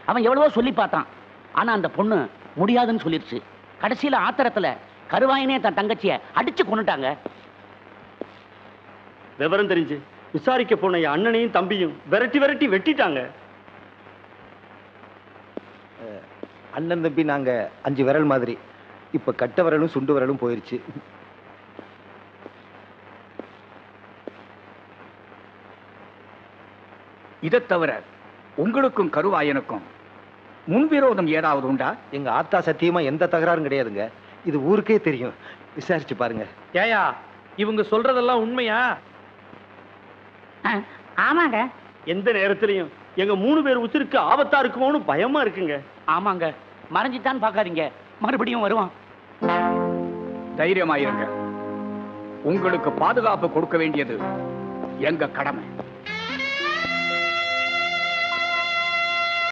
அவன் எவ்வளவோ சொல்லி பார்த்தான். ஆனா அந்த பொண்ணு முடியாதுன்னு சொல்லிருச்சு. கடைசியில ஆத்திரத்துல கருவாயனே தன் தங்கச்சிய அடிச்சு கொன்னுட்டாங்க. விவரம் தெரிஞ்சு விசாரிக்க போன என் அண்ணனையும் தம்பியும் விரட்டி விரட்டி வெட்டிட்டாங்க. அண்ணன் தம்பி நாங்க 5 விரல் மாதிரி. இப்ப கட்ட விரலும் சுண்டு விரலும் போயிருச்சு. இதை தவிர உங்களுக்கும் கருவாயனுக்கும் முன்விரோதம் ஏதாவது உண்டா? எங்க ஆத்தா சத்தியமா எந்த தகராறும் கிடையாதுங்க. இது ஊருக்கே தெரியும். விசாரிச்சு பாருங்க. ஏயா இவங்க சொல்றதெல்லாம் உண்மையா? ஆமாங்க. எந்த நேரத்திலையும் எங்க 3 பேர் உசிருக்கு ஆபத்தா இருக்குமோன்னு பயமா இருக்குங்க. ஆமாங்க, மறைஞ்சிட்டான்னு பாக்காதீங்க, மறுபடியும் வருவான். தைரியமாயிருங்க. உங்களுக்கு பாதுகாப்பு கொடுக்க வேண்டியது எங்க கடமை.